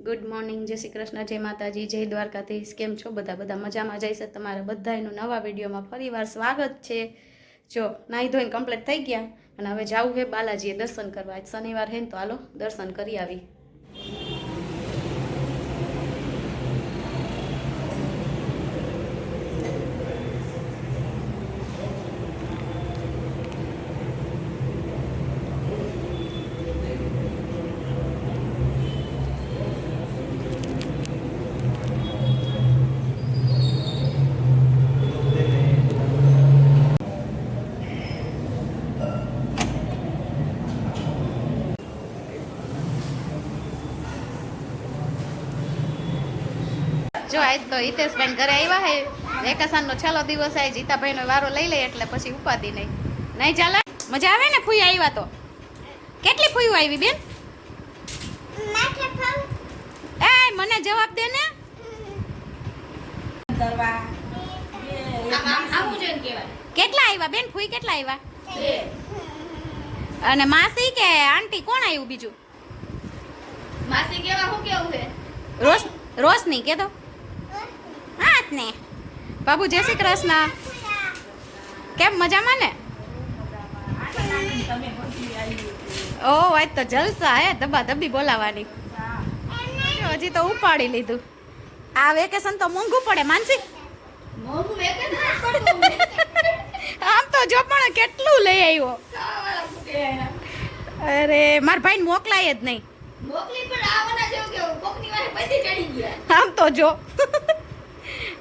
Good morning, જય શ્રી કૃષ્ણ, જય માતાજી, જય દ્વારકાધીશ. કેમ છો બધા મજામાં જઈશે? તમારા બધાનું નવા વિડીયોમાં ફરીવાર સ્વાગત છે. જો નાહી ધોઈને કમ્પ્લીટ થઈ ગયા અને હવે જવું છે બાલાજીએ દર્શન કરવા. આજ શનિવાર હે ને તો હાલો દર્શન કરી આવી. જો આજ તો હિતેશભાઈ ઘરે આવ્યા હે. વેકેશનનો છેલ્લો દિવસ આય. જીતાભાઈનો વારો લઈ લે એટલે પછી ઉપાધિ નહીં ચાલે. મજા આવે ને ફૂઈ આવ્યા તો? કેટલી ફૂઈઓ આવી બેન? એ મને જવાબ દે ને. કેટલા આવ્યા બેન? ફૂઈ કેટલા આવ્યા? અને માસી કે આંટી કોણ આવ્યું બીજું? માસી કેવા હું કેવું છે? રોશની કે તો હાથ ને બાબુ. જય શ્રી કૃષ્ણ. કેમ મજામાં ને? ઓ આજ તો જલસા હે, ધબા ધબી બોલાવાની. હજી તો ઉપાડી લીધું. આ વેકેશન તો મોંઘું પડે માનસી. મોંઘું વેકેશન આમ તો જો પણ કેટલું લઈ આવ્યો. અરે માર ભાઈને મોકલાય જ નહીં. મોકલી પણ આવવાના જેવું કેવું કોકની વાહે પૈસી ચડી ગયા. આમ તો જો.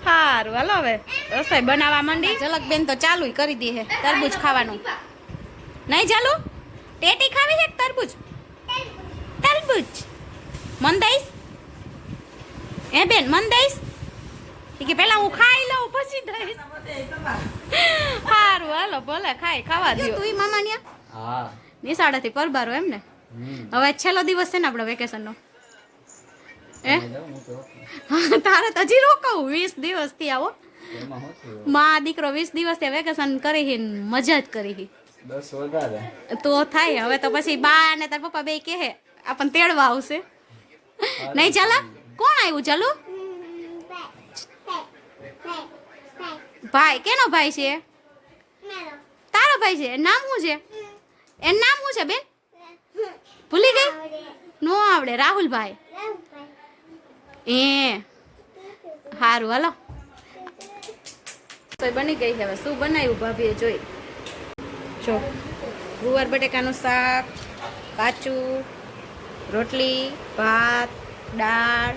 હારું હાલો હવે રસોઈ બનાવવા માંડી. ઝલક બેન તો ચાલુ કરી દી હે તરબૂચ ખાવાનું. નહીં ચાલુ? ટેટી ખાવી છે તરબૂચ? તરબૂચ મન દઈશ? એ બેન મન દઈશ? કે પેલા હું ખાઈ લઉં પછી દઈશ. હારું હાલો ભલે ખાવા દો. તું મામા ન્યા? હા. નિશાળેથી પરબારો એમ ને? હવે છેલ્લો દિવસ છે ને આપણો વેકેશનનો. તારે તો હજી રોકાવું 20 દિવસ થી આવો. માં દીકરો 20 દિવસ થી વેકેશન કરી મજા જ કરી. 10 વધારે તો થાય. હવે તો પછી બા અને તાર પપ્પા બે કહે આપણને તેડવા આવશે. નહીં ચાલે? કોણ આવ્યું? ચાલુ ભાઈ. કેનો ભાઈ છે? તારો ભાઈ છે. નામ શું છે? એનું નામ શું છે બેન? ભૂલી ગઈ? નો આવડે. રાહુલભાઈ. એ હારું હાલો. તો બની ગઈ હવે. શું બનાવ્યું ભાભીએ જોઈ? જો ગુવાર બટેકાનું શાક, કાચું, રોટલી, ભાત, દાળ,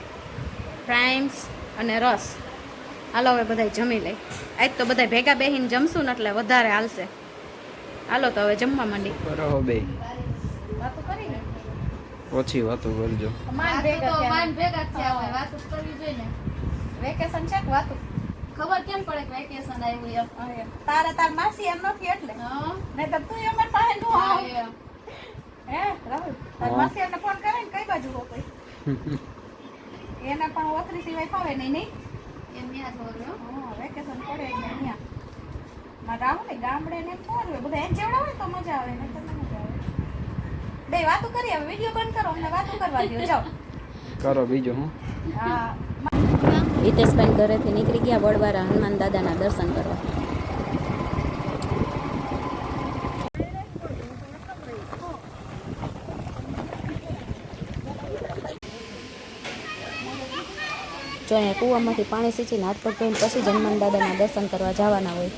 ફ્રાઈમ્સ અને રસ. હાલો હવે બધા જમી લઈ. આજ તો બધા ભેગા બેહીને જમશું ને એટલે વધારે હાલશે. હાલો તો હવે જમવા માંડી. બરાબર બે વાતો કરી ને ઓછી વાતો કરજો. માન ભેગા થયા હોય વાતો કરવી જોઈએ ને. વેકેશન છે કે વાતો ખબર કેમ પડે કે વેકેશન આવ્યું એમ? તાર માસી એમ નથી એટલે હા નહીં તો તું અમાર પાસે નો આવ. એમ. હે રાહુલ તાર માસી એમને ફોન કરે ને કઈ બાજુ હો કોઈ એને પણ ઓથરી સિવાય ફાવે નહીં. એમ ન્યા થોડું હા વેકેશન પડે એટલે અહીંયા માં રાહુલ ને ગામડે ને થોડું હોય બધા એમ જેવડા હોય તો મજા આવે ને તો મજા આવે. બે વાતો કરી. હવે વિડિયો બંધ કરો, અમને વાતો કરવા દો. જાઓ કરો બીજું હું. હા. હિતેશભાઈ ઘરેથી નીકળી ગયા વડવારા હનુમાન દાદાના દર્શન કરવા. જો અહીંયા કૂવામાંથી પાણી સિંચીને હાથ પગ ધોઈને પછી જ હનુમાન દાદાના દર્શન કરવા જવાના હોય.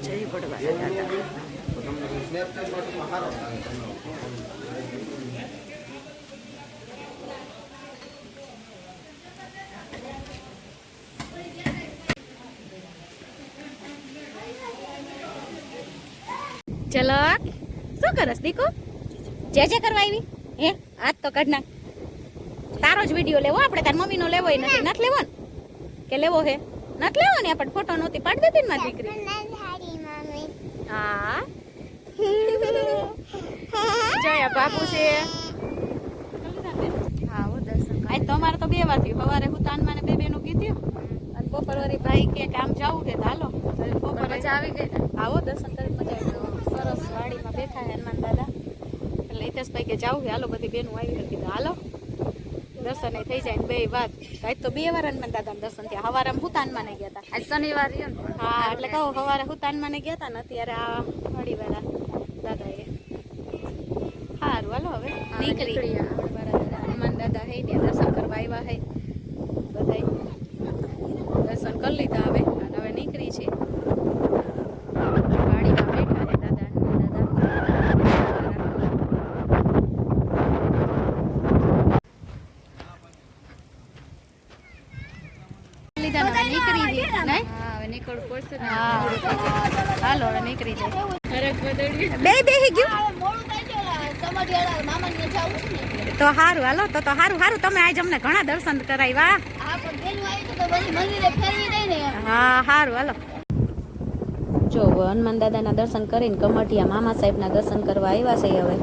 જય પડવા દાદા. ચલો શું કરસ દીકો જે કરવા આવી હે આજ તો કાઢ નાખ તારો જ વિડીયો લેવો આપણે તાર મમ્મીનો લેવો નથી નથી લેવો ને કે લેવો હે નથી લેવો ને આપણે ફોટો નહોતી પાડી દેતી ને મારી દીકરી હા જોયા બાપુ છે હા હું દર્શન આજ તો અમારે તો 2 વાર થયું સવારે હું તાનમાં ને બેનું કીધું અને બપોર વાળી ભાઈ કે કામ જાવું કે હાલો બપોર મજા આવી ગઈ આવો દર્શન કરી મજા આવી સરસ વાડીમાં બેઠા હનુમાન દાદા એટલે હિતેશભાઈ કે જાવું કે હાલો બધી બેનું આવી કીધું હાલો દર્શન થઈ જાય ને 2 વાત આજ તો 2 વાર હનુમાન દાદાના દર્શન થયા સવારે હું તાનમાં ને ગયા હતા આજ શનિવાર રહ્યો ને હા એટલે કહું સવારે હું તાનમાં ને ગયા હતા ને અત્યારે આ વાડીવાળા દાદાએ સારું હાલો હવે નીકળી હનુમાન દાદા હે ને દર્શન કરવા આવ્યા હે બધા દર્શન કરી લીધા હવે અને હવે નીકળી છે વાડીમાં બેઠા હે દાદા હાલો હવે નીકળી જાય બે બેહી ગયું મોડું થઈ ગયું સમાધિયાળા મામાને જાવું છે ને તો સારું હાલો તો સારું સારું તમે આજ અમને ઘણા દર્શન કરાવ્યા આ પણ બેનું આવી તો બધી મંદિરે ફેરવી દઈ ને હા સારું હાલો જો હનુમાન દાદાના દર્શન કરીને કમટિયા મામા સાહેબના દર્શન કરવા આવ્યા છે હવે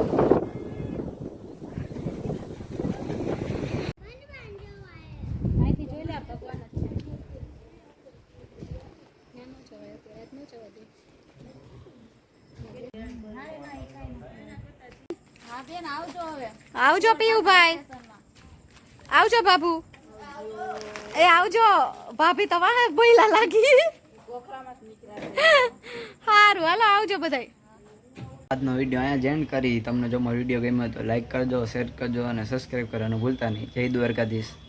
આવજો પીયુભાઈ આવજો બાબુ એ આવજો ભાભી તો વાહ બોયલા લાગી સારું હાલો આવજો બધાય આજનો વિડીયો અહીંયા જ એન્ડ કરી તમને જો મારો વિડીયો ગમ્યો તો લાઈક કરજો શેર કરજો અને સબસ્ક્રાઈબ કરવાનું ભૂલતા નહીં જય દ્વારકાધીશ